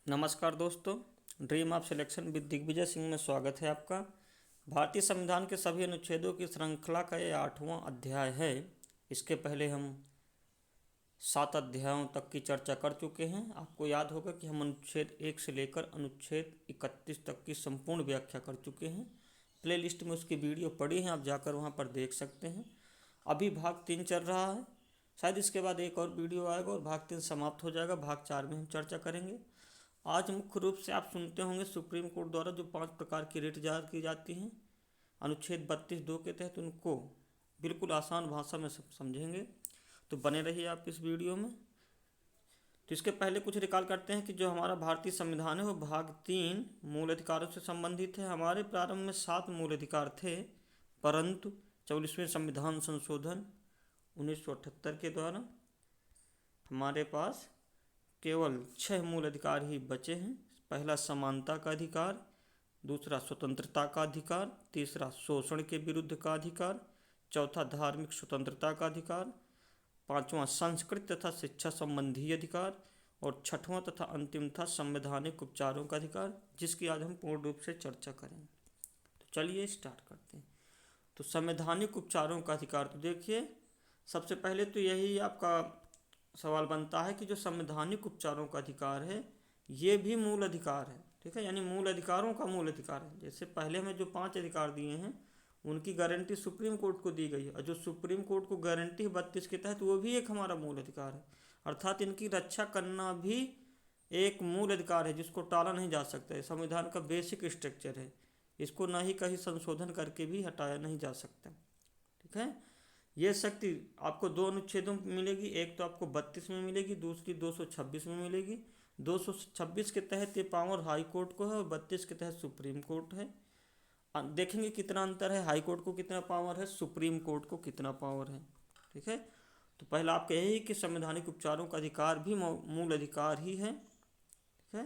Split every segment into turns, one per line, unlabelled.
नमस्कार दोस्तों, dream of selection with Digvijay Singh में स्वागत है आपका। भारतीय संविधान के सभी अनुच्छेदों की श्रृंखला का ये 8वां अध्याय है। इसके पहले हम 7 अध्यायों तक की चर्चा कर चुके हैं। आपको याद होगा कि हम अनुच्छेद 1 से लेकर अनुच्छेद 31 तक की संपूर्ण व्याख्या कर चुके हैं। प्लेलिस्ट में उसकी वीडियो पड़ी है, आप जाकर वहाँ पर देख सकते हैं। अभी भाग 3 चल रहा है, शायद इसके बाद एक और वीडियो आएगा और भाग 3 समाप्त हो जाएगा। भाग 4 में हम चर्चा करेंगे। आज मुख्य रूप से आप सुनते होंगे सुप्रीम कोर्ट द्वारा जो 5 प्रकार की रिट जारी की जाती हैं अनुच्छेद 32(2) के तहत, उनको बिल्कुल आसान भाषा में समझेंगे। तो बने रहिए आप इस वीडियो में। तो इसके पहले कुछ रिकॉल करते हैं कि जो हमारा भारतीय संविधान है वो भाग 3 मूल अधिकारों से संबंधित है। हमारे प्रारंभ में 7 मूल अधिकार थे, परंतु 44वें संविधान संशोधन 1978 के द्वारा हमारे पास केवल 6 मूल अधिकार ही बचे हैं। पहला समानता का अधिकार, दूसरा स्वतंत्रता का अधिकार, तीसरा शोषण के विरुद्ध का अधिकार, चौथा धार्मिक स्वतंत्रता का अधिकार, पांचवा संस्कृति तथा शिक्षा संबंधी अधिकार और छठवां तथा अंतिम था संवैधानिक उपचारों का अधिकार, जिसकी आज हम पूर्ण रूप से चर्चा करेंगे। तो चलिए स्टार्ट करते हैं। तो संवैधानिक उपचारों का अधिकार, तो देखिए सबसे पहले तो यही आपका सवाल बनता है कि जो संवैधानिक उपचारों का अधिकार है ये भी मूल अधिकार है, ठीक है, यानी मूल अधिकारों का मूल अधिकार है। जैसे पहले हमें जो 5 अधिकार दिए हैं उनकी गारंटी सुप्रीम कोर्ट को दी गई है, और जो सुप्रीम कोर्ट को गारंटी है 32 के तहत, वो भी एक हमारा मूल अधिकार है। अर्थात इनकी रक्षा करना भी एक मूल अधिकार है जिसको टाला नहीं जा सकता है। संविधान का बेसिक स्ट्रक्चर है, इसको ना ही कहीं संशोधन करके भी हटाया नहीं जा सकता, ठीक है। ये शक्ति आपको 2 अनुच्छेदों में मिलेगी, एक तो आपको 32 में मिलेगी, दूसरी 226 में मिलेगी। 226 के तहत ये पावर हाई कोर्ट को है और 32 के तहत सुप्रीम कोर्ट है। देखेंगे कितना अंतर है, हाई कोर्ट को कितना पावर है, सुप्रीम कोर्ट को कितना पावर है, ठीक है। तो पहला आपका यही कि संवैधानिक उपचारों का अधिकार भी मूल अधिकार ही है, ठीक है।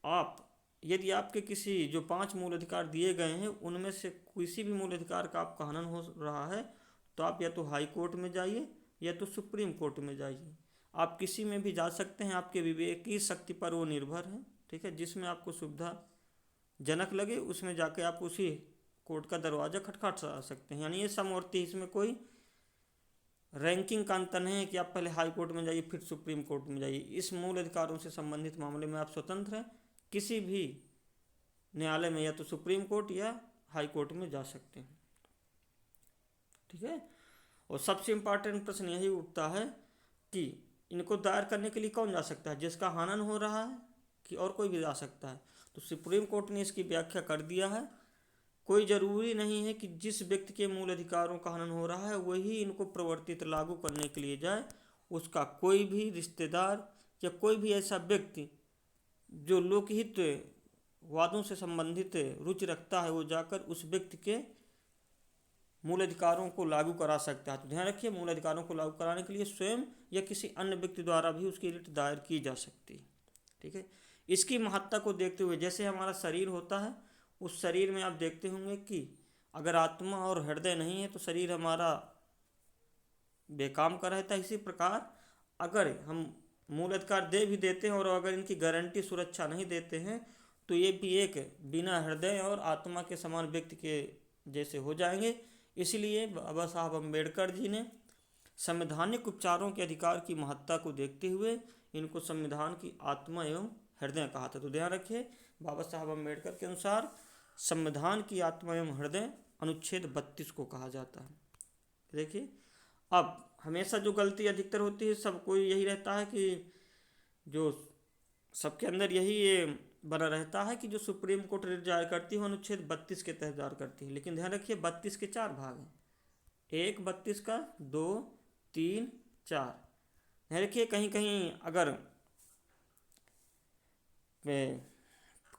आप यदि आपके किसी जो 5 मूल अधिकार दिए गए हैं उनमें से किसी भी मूल अधिकार का आपका हनन हो रहा है तो आप या तो हाई कोर्ट में जाइए या तो सुप्रीम कोर्ट में जाइए। आप किसी में भी जा सकते हैं, आपके विवेक की शक्ति पर वो निर्भर है, ठीक है। जिसमें आपको सुविधाजनक लगे उसमें जाके आप उसी कोर्ट का दरवाज़ा खटखटा सकते हैं। यानी ये समवर्ती, इसमें कोई रैंकिंग का अंतर नहीं है कि आप पहले हाई कोर्ट में जाइए फिर सुप्रीम कोर्ट में जाइए। इस मूल अधिकारों से संबंधित मामले में आप स्वतंत्र हैं, किसी भी न्यायालय में या तो सुप्रीम कोर्ट या हाई कोर्ट में जा सकते हैं, ठीक है। और सबसे इम्पॉर्टेंट प्रश्न यही उठता है कि इनको दायर करने के लिए कौन जा सकता है, जिसका हनन हो रहा है कि और कोई भी जा सकता है। तो सुप्रीम कोर्ट ने इसकी व्याख्या कर दिया है, कोई ज़रूरी नहीं है कि जिस व्यक्ति के मूल अधिकारों का हनन हो रहा है वही इनको प्रवर्तित लागू करने के लिए जाए। उसका कोई भी रिश्तेदार या कोई भी ऐसा व्यक्ति जो लोकहित वादों से संबंधित रुचि रखता है वो जाकर उस व्यक्ति के मूल अधिकारों को लागू करा सकता है। तो ध्यान रखिए, मूल अधिकारों को लागू कराने के लिए स्वयं या किसी अन्य व्यक्ति द्वारा भी उसकी रिट दायर की जा सकती है, ठीक है। इसकी महत्ता को देखते हुए जैसे हमारा शरीर होता है, उस शरीर में आप देखते होंगे कि अगर आत्मा और हृदय नहीं है तो शरीर हमारा बेकाम का रहता है। इसी प्रकार अगर हम मूल अधिकार दे भी देते हैं और अगर इनकी गारंटी सुरक्षा नहीं देते हैं तो ये भी एक बिना हृदय और आत्मा के समान व्यक्ति के जैसे हो जाएंगे। इसलिए बाबा साहब अम्बेडकर जी ने संवैधानिक उपचारों के अधिकार की महत्ता को देखते हुए इनको संविधान की आत्मा एवं हृदय कहा था। तो ध्यान रखिए, बाबा साहब अम्बेडकर के अनुसार संविधान की आत्मा एवं हृदय अनुच्छेद 32 को कहा जाता है। देखिए, अब हमेशा जो गलती अधिकतर होती है सबको यही रहता है कि जो सबके अंदर यही ये बना रहता है कि जो सुप्रीम कोर्ट रिट जारी करती है अनुच्छेद 32 के तहत जारी करती है। लेकिन ध्यान रखिए 32 के 4 भाग हैं, 1 32 का, 2 3 4। ध्यान रखिए कहीं कहीं अगर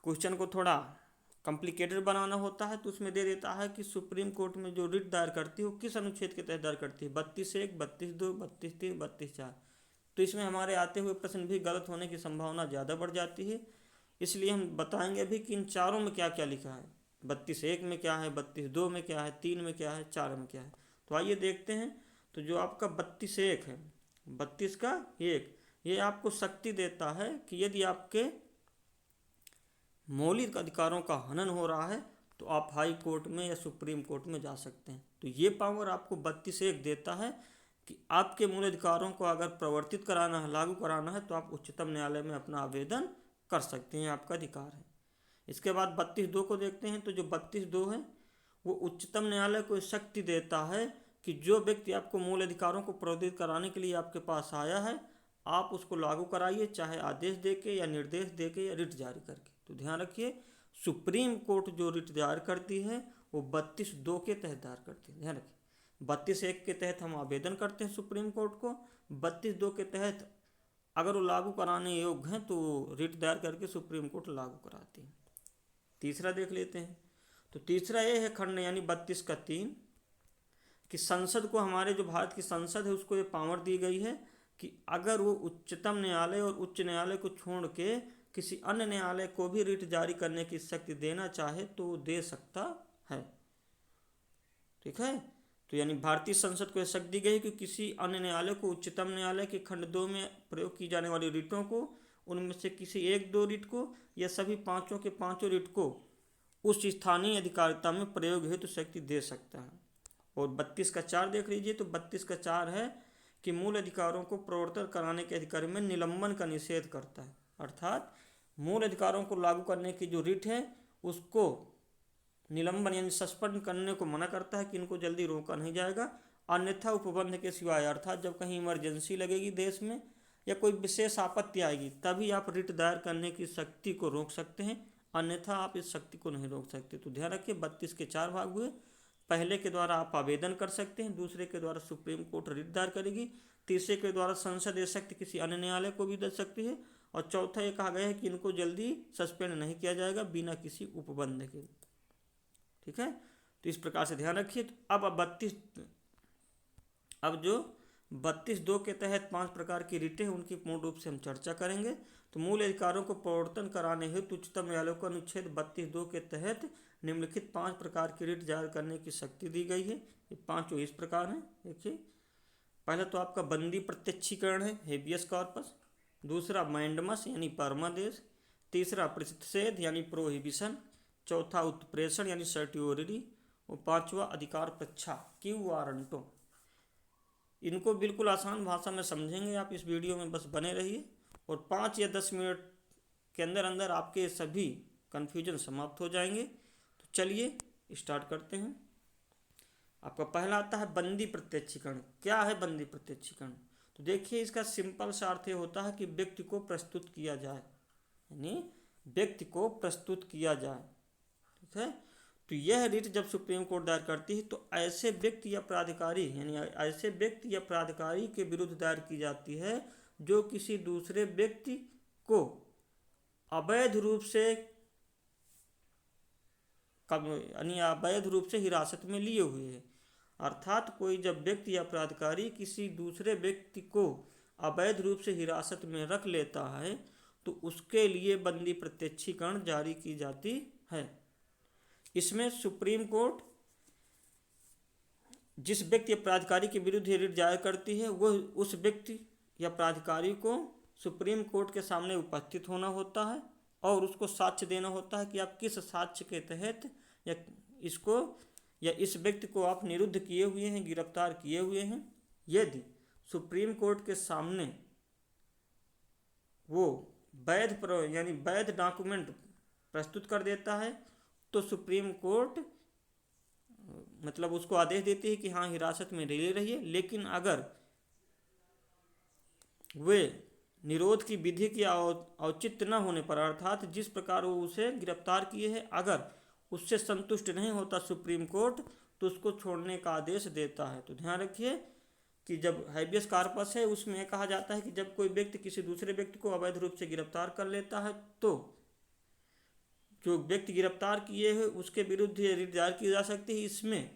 क्वेश्चन को थोड़ा कॉम्प्लिकेटेड बनाना होता है तो उसमें दे देता है कि सुप्रीम कोर्ट में जो रिट दायर करती है वो किस अनुच्छेद के तहत दायर करती है, 32(1), 32(2), 32(3), 32(4। तो इसमें हमारे आते हुए प्रश्न भी गलत होने की संभावना ज़्यादा बढ़ जाती है। इसलिए हम बताएंगे अभी कि इन चारों में क्या क्या लिखा है, 32(1) में क्या है, 32(2) में क्या है, 3 में क्या है, 4 में क्या है। तो आइए देखते हैं। तो जो आपका 32(1) है, 32 का 1, ये आपको शक्ति देता है कि यदि आपके मौलिक अधिकारों का हनन हो रहा है तो आप हाई कोर्ट में या सुप्रीम कोर्ट में जा सकते हैं। तो ये पावर आपको 32(1) देता है कि आपके मूल अधिकारों को अगर प्रवर्तित कराना है, लागू कराना है, तो आप उच्चतम न्यायालय में अपना आवेदन कर सकते हैं, आपका अधिकार है। इसके बाद 32(2) को देखते हैं। तो जो 32(2) है वो उच्चतम न्यायालय को शक्ति देता है कि जो व्यक्ति आपको मूल अधिकारों को प्रवर्तित कराने के लिए आपके पास आया है, आप उसको लागू कराइए, चाहे आदेश देके या निर्देश देके या रिट जारी करके। तो ध्यान रखिए, सुप्रीम कोर्ट जो रिट जारी करती है वो 32(2) के तहत दायर करती है। ध्यान रखिए, 32(1) के तहत हम आवेदन करते हैं सुप्रीम कोर्ट को, 32(2) के तहत अगर वो लागू कराने योग्य हैं तो रिट दायर करके सुप्रीम कोर्ट लागू कराती है। तीसरा देख लेते हैं। तो तीसरा ये है खंड यानी 32(3) कि संसद को, हमारे जो भारत की संसद है उसको ये पावर दी गई है कि अगर वो उच्चतम न्यायालय और उच्च न्यायालय को छोड़ के किसी अन्य न्यायालय को भी रिट जारी करने की शक्ति देना चाहे तो वो दे सकता है। ठीक है, तो यानी भारतीय संसद को यह शक्ति दी गई कि किसी अन्य न्यायालय को उच्चतम न्यायालय के खंड 2 में प्रयोग की जाने वाली रिटों को, उनमें से किसी 1-2 रिट को या सभी पांचों के पांचों रिट को उस स्थानीय अधिकारिता में प्रयोग हेतु शक्ति दे सकता है। और 32(4) देख लीजिए। तो 32(4) है कि मूल अधिकारों को प्रवर्तन कराने के अधिकार में निलंबन का निषेध करता है। अर्थात मूल अधिकारों को लागू करने की जो रिट है उसको निलंबन यानी सस्पेंड करने को मना करता है कि इनको जल्दी रोका नहीं जाएगा, अन्यथा उपबंध के सिवाय। अर्थात जब कहीं इमरजेंसी लगेगी देश में या कोई विशेष आपत्ति आएगी तभी आप रिट दायर करने की शक्ति को रोक सकते हैं, अन्यथा आप इस शक्ति को नहीं रोक सकते। तो ध्यान रखिए, 32 के 4 भाग हुए। पहले के द्वारा आप आवेदन कर सकते हैं, दूसरे के द्वारा सुप्रीम कोर्ट रिट दायर करेगी, तीसरे के द्वारा संसद ये शक्ति किसी अन्य न्यायालय को भी दे सकती है, और चौथा ये कहा गया है कि इनको जल्दी सस्पेंड नहीं किया जाएगा बिना किसी उपबंध के। ठीक है, तो इस प्रकार से ध्यान रखिए। तो अब जो 32(2) के तहत 5 प्रकार की रिटें हैं उनकी पूर्ण रूप से हम चर्चा करेंगे। तो मूल अधिकारों को प्रवर्तन कराने हेतु उच्चतम न्यायालय को अनुच्छेद 32(2) के तहत निम्नलिखित 5 प्रकार की रिट जारी करने की शक्ति दी गई है। ये पांचों इस प्रकार हैं। देखिए, पहला तो आपका बंदी प्रत्यक्षीकरण है, हेबियस कॉर्पस। दूसरा मैंडमस यानी परमादेश। तीसरा प्रतिषेध यानी प्रोहिबिशन। चौथा उत्प्रेषण यानी सर्टियोरिटी। और पांचवा अधिकार प्रच्छा क्यू वारंटो। इनको बिल्कुल आसान भाषा में समझेंगे आप, इस वीडियो में बस बने रहिए और 5 या 10 मिनट के अंदर अंदर आपके सभी कन्फ्यूजन समाप्त हो जाएंगे। तो चलिए स्टार्ट करते हैं। आपका पहला आता है बंदी प्रत्यक्षीकरण। क्या है बंदी प्रत्यक्षीकरण? तो देखिए, इसका सिंपल सा अर्थ ये होता है कि व्यक्ति को प्रस्तुत किया जाए, यानी व्यक्ति को प्रस्तुत किया जाए। ठीक है, तो यह रिट जब सुप्रीम कोर्ट दायर करती है तो ऐसे व्यक्ति या प्राधिकारी, यानी ऐसे व्यक्ति या प्राधिकारी के विरुद्ध दायर की जाती है जो किसी दूसरे व्यक्ति को अवैध रूप से यानी अवैध रूप से हिरासत में लिए हुए है। अर्थात कोई जब व्यक्ति या प्राधिकारी किसी दूसरे व्यक्ति को अवैध रूप से हिरासत में रख लेता है तो उसके लिए बंदी प्रत्यक्षीकरण जारी की जाती है। इसमें सुप्रीम कोर्ट जिस व्यक्ति या प्राधिकारी के विरुद्ध रिट जारी करती है वह उस व्यक्ति या प्राधिकारी को सुप्रीम कोर्ट के सामने उपस्थित होना होता है और उसको साक्ष्य देना होता है कि आप किस साक्ष्य के तहत या इसको या इस व्यक्ति को आप निरुद्ध किए हुए हैं, गिरफ्तार किए हुए हैं। यदि सुप्रीम कोर्ट के सामने वो वैध यानी वैध डॉक्यूमेंट प्रस्तुत कर देता है तो सुप्रीम कोर्ट मतलब उसको आदेश देती है कि हाँ हिरासत में ले रहिए। लेकिन अगर वे निरोध की विधि की औचित्य न होने पर, अर्थात जिस प्रकार वो उसे गिरफ्तार किए हैं, अगर उससे संतुष्ट नहीं होता सुप्रीम कोर्ट तो उसको छोड़ने का आदेश देता है। तो ध्यान रखिए कि जब हैबियस कॉर्पस है उसमें कहा जाता है कि जब कोई व्यक्ति किसी दूसरे व्यक्ति को अवैध रूप से गिरफ्तार कर लेता है तो जो व्यक्ति गिरफ्तार किए हैं उसके विरुद्ध रिट दायर की जा सकती है। इसमें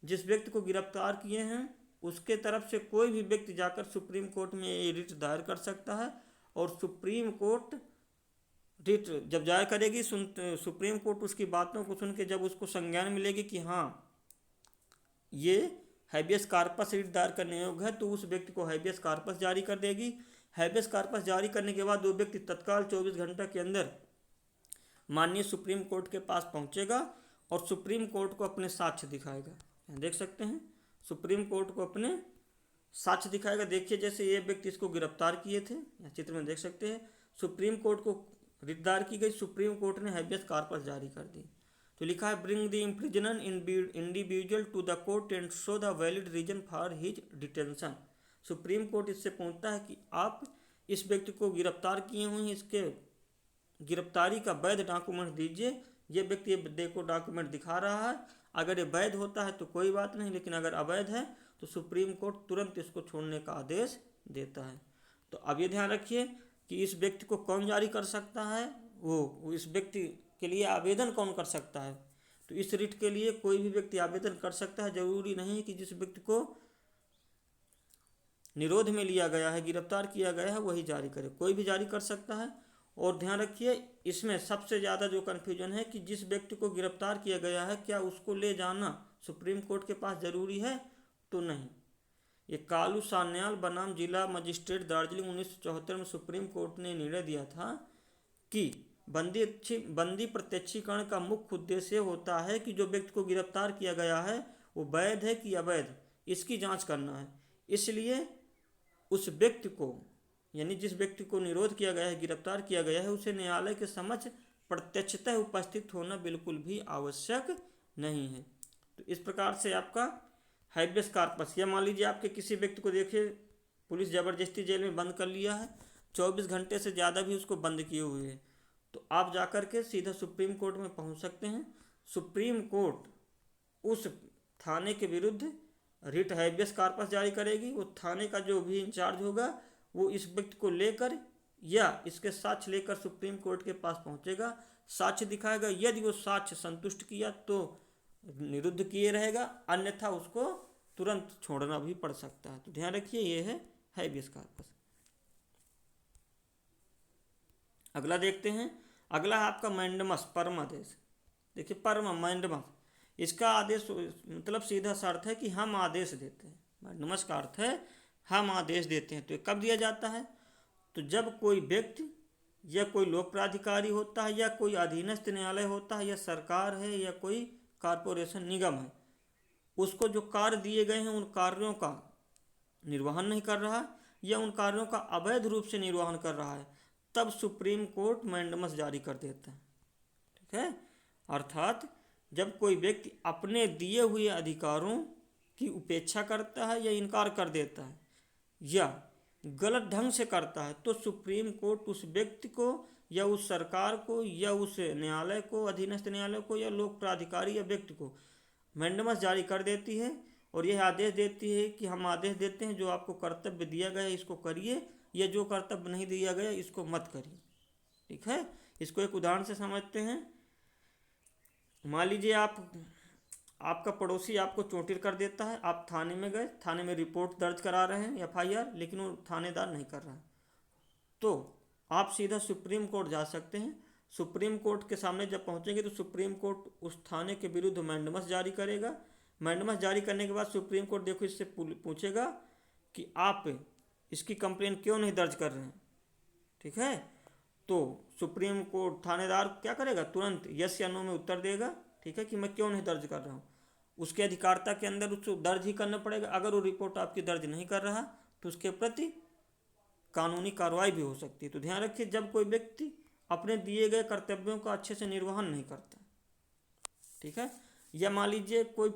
जिस व्यक्ति को गिरफ्तार किए हैं उसके तरफ से कोई भी व्यक्ति जाकर सुप्रीम कोर्ट में रिट दायर कर सकता है और सुप्रीम कोर्ट रिट जब जारी करेगी सुप्रीम कोर्ट उसकी बातों को सुन के जब उसको संज्ञान मिलेगी कि हाँ ये हैबियस कॉर्पस रिट दायर करने योग्य है तो उस व्यक्ति को हैबियस कॉर्पस जारी कर देगी। हैबियस कॉर्पस जारी करने के बाद वो व्यक्ति तत्काल 24 घंटे के अंदर माननीय सुप्रीम कोर्ट के पास पहुंचेगा और सुप्रीम कोर्ट को अपने साक्ष्य दिखाएगा। देख सकते हैं, सुप्रीम कोर्ट को अपने साक्ष्य दिखाएगा। देखिए, जैसे ये व्यक्ति इसको गिरफ्तार किए थे, चित्र में देख सकते हैं। सुप्रीम कोर्ट को रिट दायर की गई, सुप्रीम कोर्ट ने हैबियस कॉर्पस जारी कर दी। तो लिखा है, bring the imprisoner individual to the court and show the valid reason for his detention. Supreme court इससे पूछता है कि आप इस व्यक्ति को गिरफ्तार किए हुए हैं, इसके गिरफ्तारी का वैध डॉक्यूमेंट दीजिए। ये व्यक्ति ये देखो डॉक्यूमेंट दिखा रहा है, अगर ये वैध होता है तो कोई बात नहीं, लेकिन अगर अवैध है तो सुप्रीम कोर्ट तुरंत इसको छोड़ने का आदेश देता है। तो अब ये ध्यान रखिए कि इस व्यक्ति को कौन जारी कर सकता है, वो इस व्यक्ति के लिए आवेदन कौन कर सकता है। तो इस रिट के लिए कोई भी व्यक्ति आवेदन कर सकता है, जरूरी नहीं है कि जिस व्यक्ति को निरोध में लिया गया है, गिरफ्तार किया गया है, वही जारी करे, कोई भी जारी कर सकता है। और ध्यान रखिए, इसमें सबसे ज़्यादा जो कन्फ्यूजन है कि जिस व्यक्ति को गिरफ्तार किया गया है क्या उसको ले जाना सुप्रीम कोर्ट के पास ज़रूरी है, तो नहीं। ये कालू सान्याल बनाम जिला मजिस्ट्रेट दार्जिलिंग 1974 में सुप्रीम कोर्ट ने निर्णय दिया था कि बंदी प्रत्यक्षीकरण का मुख्य उद्देश्य होता है कि जो व्यक्ति को गिरफ्तार किया गया है वो वैध है कि अवैध, इसकी जांच करना है। इसलिए उस व्यक्ति को, यानी जिस व्यक्ति को निरोध किया गया है, गिरफ्तार किया गया है, उसे न्यायालय के समक्ष प्रत्यक्षतः उपस्थित होना बिल्कुल भी आवश्यक नहीं है। तो इस प्रकार से आपका हैबियस कॉर्पस, या मान लीजिए आपके किसी व्यक्ति को देखिए पुलिस ज़बरदस्ती जेल में बंद कर लिया है, 24 घंटे से ज़्यादा भी उसको बंद किए हुए है, तो आप जाकर के सीधा सुप्रीम कोर्ट में पहुंच सकते हैं। सुप्रीम कोर्ट उस थाने के विरुद्ध रिट हैबियस कॉर्पस जारी करेगी। वो थाने का जो भी इंचार्ज होगा वो इस व्यक्ति को लेकर या इसके साक्ष्य लेकर सुप्रीम कोर्ट के पास पहुंचेगा, साक्ष्य दिखाएगा। यदि वो साक्ष्य संतुष्ट किया तो निरुद्ध किए रहेगा, अन्यथा उसको तुरंत छोड़ना भी पड़ सकता है। तो ध्यान रखिए, ये है हैबियस कॉर्पस। अगला देखते हैं, अगला है आपका मैंडमस परमादेश। देखिए मैंडमस, इसका आदेश मतलब सीधा सा अर्थ है कि हम आदेश देते हैं। मैंडमस का अर्थ है हम आदेश देते हैं। तो कब दिया जाता है, तो जब कोई व्यक्ति या कोई लोक प्राधिकारी होता है या कोई अधीनस्थ न्यायालय होता है या सरकार है या कोई कॉरपोरेशन निगम है, उसको जो कार्य दिए गए हैं उन कार्यों का निर्वहन नहीं कर रहा या उन कार्यों का अवैध रूप से निर्वहन कर रहा है, तब सुप्रीम कोर्ट मैंडमस जारी कर देता है। ठीक है, अर्थात जब कोई व्यक्ति अपने दिए हुए अधिकारों की उपेक्षा करता है या इनकार कर देता है या गलत ढंग से करता है, तो सुप्रीम कोर्ट उस व्यक्ति को या उस सरकार को या उस न्यायालय को, अधीनस्थ न्यायालय को या लोक प्राधिकारी या व्यक्ति को मैंडमस जारी कर देती है और यह आदेश देती है कि हम आदेश देते हैं जो आपको कर्तव्य दिया गया है इसको करिए, या जो कर्तव्य नहीं दिया गया इसको मत करिए। ठीक है, इसको एक उदाहरण से समझते हैं। मान लीजिए आपका पड़ोसी आपको चोटिल कर देता है, आप थाने में गए, थाने में रिपोर्ट दर्ज करा रहे हैं FIR, लेकिन वो थानेदार नहीं कर रहा है, तो आप सीधा सुप्रीम कोर्ट जा सकते हैं। सुप्रीम कोर्ट के सामने जब पहुंचेंगे तो सुप्रीम कोर्ट उस थाने के विरुद्ध मैंडमस जारी करेगा। मैंडमस जारी करने के बाद सुप्रीम कोर्ट देखो इससे पूछेगा कि आप इसकी कंप्लेन क्यों नहीं दर्ज कर रहे हैं। ठीक है, तो सुप्रीम कोर्ट थानेदार क्या करेगा, तुरंत यस या नो में उत्तर देगा। ठीक है, कि मैं क्यों नहीं दर्ज कर रहा हूँ, उसके अधिकारिता के अंदर उसको दर्ज ही करना पड़ेगा। अगर वो रिपोर्ट आपकी दर्ज नहीं कर रहा तो उसके प्रति कानूनी कार्रवाई भी हो सकती है। तो ध्यान रखिए, जब कोई व्यक्ति अपने दिए गए कर्तव्यों का अच्छे से निर्वहन नहीं करता, ठीक है, या मान लीजिए कोई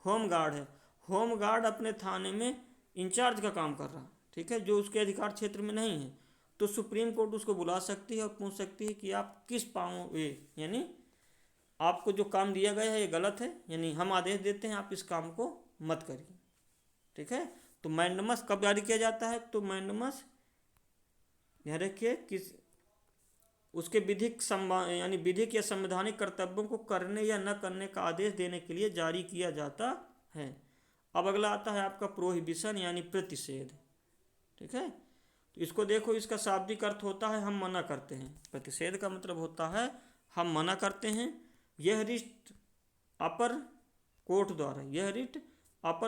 होम गार्ड है, होम गार्ड अपने थाने में इंचार्ज का काम कर रहा, ठीक है, जो उसके अधिकार क्षेत्र में नहीं है, तो सुप्रीम कोर्ट उसको बुला सकती है और पूछ सकती है कि आप किस पाँव यानी आपको जो काम दिया गया है ये गलत है, यानी हम आदेश देते हैं आप इस काम को मत करिए। ठीक है, तो मैंडमस कब जारी किया जाता है, तो मैंडमस ध्यान रखिए किस उसके यानी विधिक या संवैधानिक कर्तव्यों को करने या न करने का आदेश देने के लिए जारी किया जाता है। अब अगला आता है आपका प्रोहिबिशन यानी प्रतिषेध। ठीक है, तो इसको देखो, इसका शाब्दिक अर्थ होता है हम मना करते हैं। प्रतिषेध का मतलब होता है हम मना करते हैं। यह रिट अपर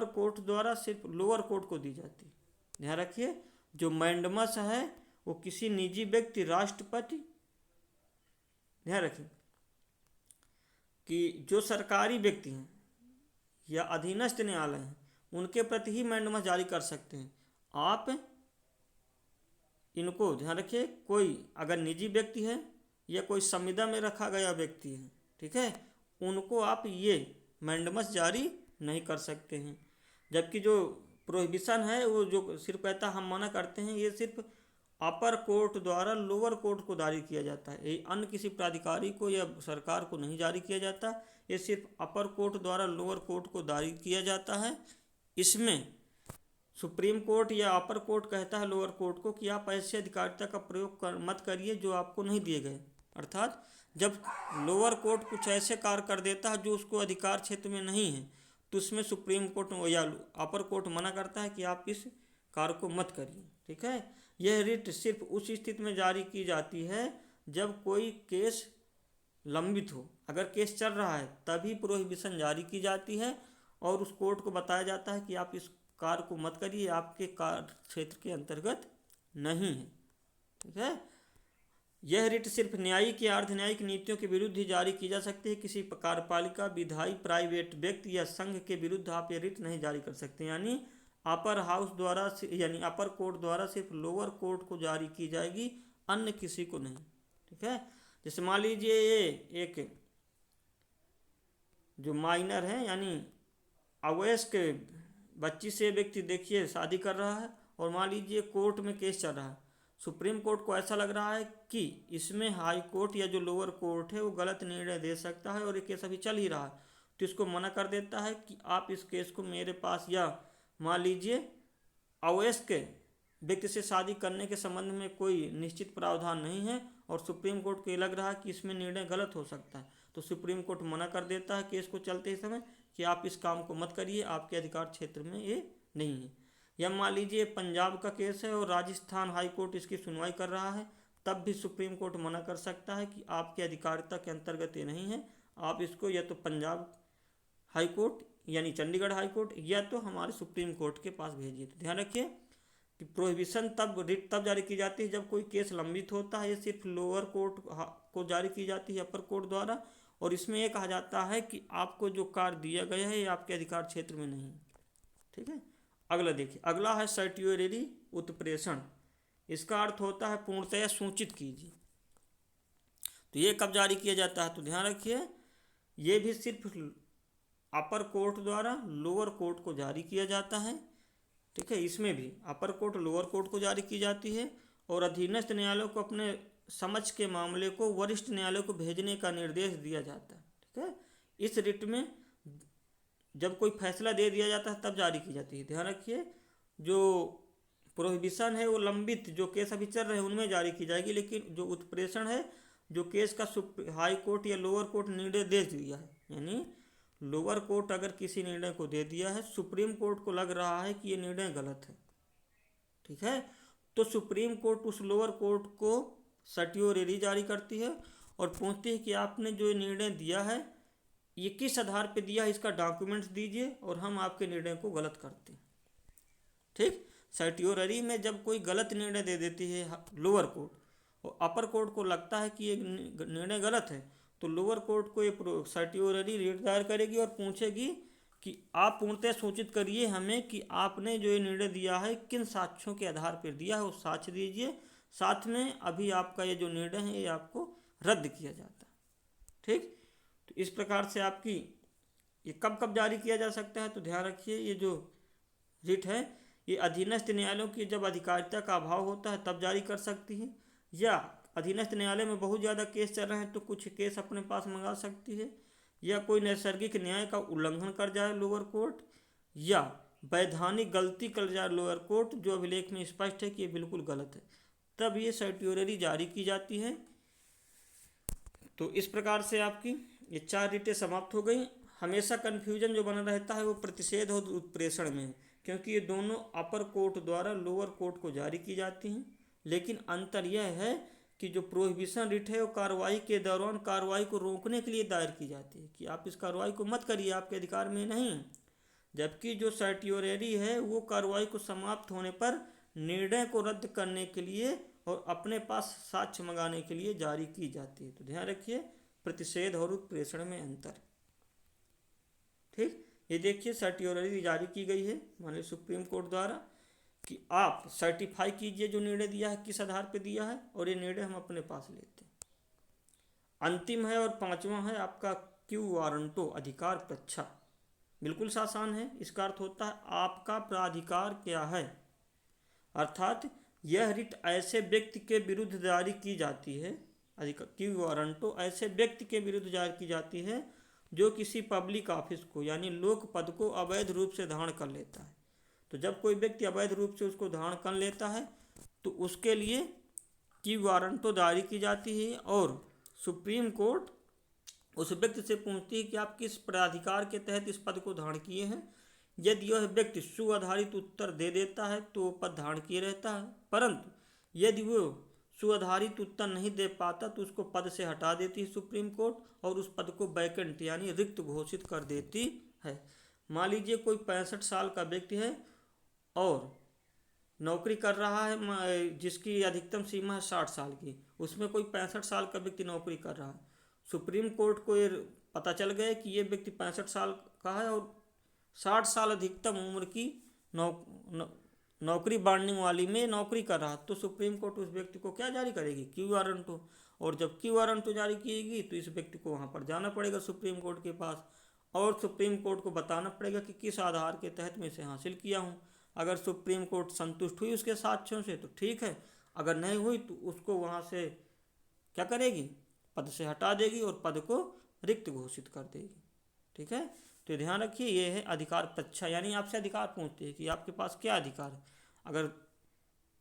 कोर्ट द्वारा सिर्फ लोअर कोर्ट को दी जाती है। ध्यान रखिए, जो मैंडमस है वो किसी निजी व्यक्ति, राष्ट्रपति ध्यान रखें कि जो सरकारी व्यक्ति हैं या अधीनस्थ न्यायालय हैं उनके प्रति ही मैंडेमस जारी कर सकते हैं। आप इनको ध्यान रखिए, कोई अगर निजी व्यक्ति है या कोई संविदा में रखा गया व्यक्ति है, ठीक है, उनको आप ये मैंडेमस जारी नहीं कर सकते हैं। जबकि जो प्रोहिबिशन है वो जो सिर्फ कहता हम मना करते हैं, ये सिर्फ अपर कोर्ट द्वारा लोअर कोर्ट को जारी किया जाता है। ये अन्य किसी प्राधिकारी को या सरकार को नहीं जारी किया जाता, ये सिर्फ अपर कोर्ट द्वारा लोअर कोर्ट को जारी किया जाता है। इसमें सुप्रीम कोर्ट या अपर कोर्ट कहता है लोअर कोर्ट को कि आप ऐसी अधिकारिता का प्रयोग मत करिए जो आपको नहीं दिए गए। अर्थात जब लोअर कोर्ट कुछ ऐसे कार्य कर देता है जो उसको अधिकार क्षेत्र में नहीं है, तो उसमें सुप्रीम कोर्ट या अपर कोर्ट मना करता है कि आप इस कार्य को मत करिए। ठीक है, यह रिट सिर्फ उस स्थिति में जारी की जाती है जब कोई केस लंबित हो। अगर केस चल रहा है तभी प्रोहिबिशन जारी की जाती है और उस कोर्ट को बताया जाता है कि आप इस कार्य को मत करिए, आपके कार्य क्षेत्र के अंतर्गत नहीं है। ठीक है, यह रिट सिर्फ न्यायिक या अर्धन्यायिक नीतियों के विरुद्ध ही जारी की जा सकती है। किसी कार्यपालिका, विधायी, प्राइवेट व्यक्ति या संघ के विरुद्ध आप ये रिट नहीं जारी कर सकते। यानी अपर हाउस द्वारा यानी अपर कोर्ट द्वारा सिर्फ लोअर कोर्ट को जारी की जाएगी, अन्य किसी को नहीं। ठीक है, जैसे मान लीजिए ये एक जो माइनर है यानी अवयस्क बच्ची से व्यक्ति देखिए शादी कर रहा है और मान लीजिए कोर्ट में केस चल रहा है। सुप्रीम कोर्ट को ऐसा लग रहा है कि इसमें हाई कोर्ट या जो लोअर कोर्ट है वो गलत निर्णय दे सकता है और ये केस अभी चल ही रहा है, तो इसको मना कर देता है कि आप इस केस को मेरे पास, या मान लीजिए अवयस्क व्यक्ति से शादी करने के संबंध में कोई निश्चित प्रावधान नहीं है और सुप्रीम कोर्ट को ये लग रहा है कि इसमें निर्णय गलत हो सकता है, तो सुप्रीम कोर्ट मना कर देता है केस को चलते ही समय कि आप इस काम को मत करिए, आपके अधिकार क्षेत्र में ये नहीं है। या मान लीजिए पंजाब का केस है और राजस्थान हाई कोर्ट इसकी सुनवाई कर रहा है, तब भी सुप्रीम कोर्ट मना कर सकता है कि आपके अधिकारिता के अंतर्गत ये नहीं है, आप इसको या तो पंजाब हाई कोर्ट यानी चंडीगढ़ हाई कोर्ट या तो हमारे सुप्रीम कोर्ट के पास भेजिए। तो ध्यान रखिए कि प्रोहिबिशन रिट तब जारी की जाती है जब कोई केस लंबित होता है। ये सिर्फ लोअर कोर्ट को जारी की जाती है अपर कोर्ट द्वारा, और इसमें यह कहा जाता है कि आपको जो कार्य दिया गया है ये आपके अधिकार क्षेत्र में नहीं। ठीक है, अगला देखिए, अगला है सर्टियोररी उत्प्रेषण। इसका अर्थ होता है पूर्णतया सूचित कीजिए। तो ये कब जारी किया जाता है, तो ध्यान रखिए ये भी सिर्फ अपर कोर्ट द्वारा लोअर कोर्ट को जारी किया जाता है। ठीक है, इसमें भी अपर कोर्ट लोअर कोर्ट को जारी की जाती है और अधीनस्थ न्यायालयों को अपने समझ के मामले को वरिष्ठ न्यायालय को भेजने का निर्देश दिया जाता है। ठीक है, इस रिट में जब कोई फैसला दे दिया जाता है तब जारी की जाती है। ध्यान रखिए जो प्रोहिबिशन है वो लंबित जो केस अभी चल रहे हैं उनमें जारी की जाएगी, लेकिन जो उत्प्रेषण है जो केस का हाई कोर्ट या लोअर कोर्ट निर्णय दे दिया है, यानी लोअर कोर्ट अगर किसी निर्णय को दे दिया है, सुप्रीम कोर्ट को लग रहा है कि ये निर्णय गलत है, ठीक है, तो सुप्रीम कोर्ट उस लोअर कोर्ट को सर्टियोररी जारी करती है और पूछती है कि आपने जो निर्णय दिया है ये किस आधार पे दिया है, इसका डॉक्यूमेंट्स दीजिए और हम आपके निर्णय को गलत करते हैं। ठीक, सर्टियोररी में जब कोई गलत निर्णय दे देती है लोअर कोर्ट और अपर कोर्ट को लगता है कि ये निर्णय गलत है, तो लोअर कोर्ट को ये सर्टियोररी रिट दायर करेगी और पूछेगी कि आप पूर्णतः सूचित करिए हमें कि आपने जो ये निर्णय दिया है किन साक्ष्यों के आधार पर दिया है, वो साक्ष्य दीजिए, साथ में अभी आपका ये जो निर्णय है ये आपको रद्द किया जाता है। ठीक, तो इस प्रकार से आपकी ये कब कब जारी किया जा सकता है, तो ध्यान रखिए ये जो रिट है ये अधीनस्थ न्यायालयों की जब अधिकारिता का अभाव होता है तब जारी कर सकती है, या अधीनस्थ न्यायालय में बहुत ज़्यादा केस चल रहे हैं तो कुछ केस अपने पास मंगा सकती है, या कोई नैसर्गिक न्याय का उल्लंघन कर जाए लोअर कोर्ट, या वैधानिक गलती कर जाए लोअर कोर्ट जो अभिलेख में स्पष्ट है कि ये बिल्कुल गलत है, तब ये सर्टियोररी जारी की जाती है। तो इस प्रकार से आपकी ये 4 रिटें समाप्त हो गई। हमेशा कन्फ्यूजन जो बना रहता है वो प्रतिषेध और उत्प्रेषण में, क्योंकि ये दोनों अपर कोर्ट द्वारा लोअर कोर्ट को जारी की जाती हैं, लेकिन अंतर यह है कि जो प्रोहिबिशन रिट है वो कार्रवाई के दौरान कार्रवाई को रोकने के लिए दायर की जाती है कि आप इस कार्रवाई को मत करिए, आपके अधिकार में नहीं है, जबकि जो सर्टियोररी है वो कार्रवाई को समाप्त होने पर निर्णय को रद्द करने के लिए और अपने पास साक्ष्य मंगाने के लिए जारी की जाती है। तो ध्यान रखिए प्रतिषेध और उत्प्रेषण में अंतर। ठीक, ये देखिए सर्टियोररी जारी की गई है माननीय सुप्रीम कोर्ट द्वारा कि आप सर्टिफाई कीजिए जो निर्णय दिया है किस आधार पर दिया है, और ये निर्णय हम अपने पास लेते हैं। अंतिम है और पांचवा है आपका क्यू वारंटो अधिकार प्रच्छा। बिल्कुल आसान है, इसका अर्थ होता है आपका प्राधिकार क्या है, अर्थात यह रिट ऐसे व्यक्ति के विरुद्ध जारी की जाती है, क्यू वारंटो ऐसे व्यक्ति के विरुद्ध जारी की जाती है जो किसी पब्लिक ऑफिस को यानी लोक पद को अवैध रूप से धारण कर लेता है। तो जब कोई व्यक्ति अवैध रूप से उसको धारण कर लेता है तो उसके लिए क्यू वारंटो जारी की जाती है, और सुप्रीम कोर्ट उस व्यक्ति से पूछती है कि आप किस प्राधिकार के तहत इस पद को धारण किए हैं। यदि यह व्यक्ति सुआधारित उत्तर दे देता है तो पद धारण किए रहता है, परंतु यदि वो सुआधारित उत्तर नहीं दे पाता तो उसको पद से हटा देती है सुप्रीम कोर्ट और उस पद को वैकेंट यानी रिक्त घोषित कर देती है। मान लीजिए कोई 65 साल का व्यक्ति है और नौकरी कर रहा है जिसकी अधिकतम सीमा है 60 साल की, उसमें कोई 65 साल का व्यक्ति नौकरी कर रहा है। सुप्रीम कोर्ट को ये पता चल गया कि ये व्यक्ति 65 साल का है और 60 साल अधिकतम उम्र की नौकरी बांटने वाली में नौकरी कर रहा, तो सुप्रीम कोर्ट उस व्यक्ति को क्या जारी करेगी, क्यू वारंटो। और जब क्यू वारंटो जारी किएगी तो इस व्यक्ति को वहाँ पर जाना पड़ेगा सुप्रीम कोर्ट के पास, और सुप्रीम कोर्ट को बताना पड़ेगा कि किस आधार के तहत मैं इसे हासिल किया हूँ। अगर सुप्रीम कोर्ट संतुष्ट हुई उसके साक्ष्यों से तो ठीक है, अगर नहीं हुई तो उसको वहाँ से क्या करेगी, पद से हटा देगी और पद को रिक्त घोषित कर देगी। ठीक है, तो ध्यान रखिए ये है अधिकार प्रच्छा, यानी आपसे अधिकार पूछते हैं कि आपके पास क्या अधिकार है। अगर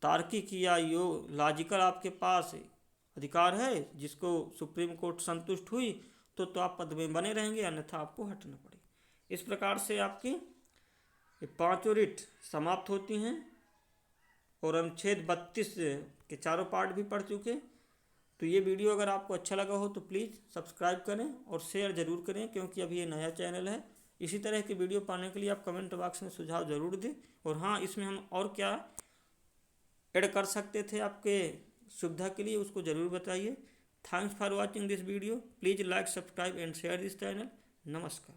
तार्किक या लॉजिकल आपके पास अधिकार है जिसको सुप्रीम कोर्ट संतुष्ट हुई तो आप पद में बने रहेंगे, अन्यथा आपको हटना पड़ेगा। इस प्रकार से आपकी ये पांचों रिट समाप्त होती हैं और अनुच्छेद 32 के चारों पार्ट भी पढ़ चुके। तो ये वीडियो अगर आपको अच्छा लगा हो तो प्लीज़ सब्सक्राइब करें और शेयर ज़रूर करें, क्योंकि अभी ये नया चैनल है। इसी तरह की वीडियो पाने के लिए आप कमेंट बॉक्स में सुझाव ज़रूर दें। और हाँ, इसमें हम और क्या ऐड कर सकते थे आपके सुविधा के लिए उसको ज़रूर बताइए। Thanks for watching this video. Please like, subscribe and share this channel. नमस्कार।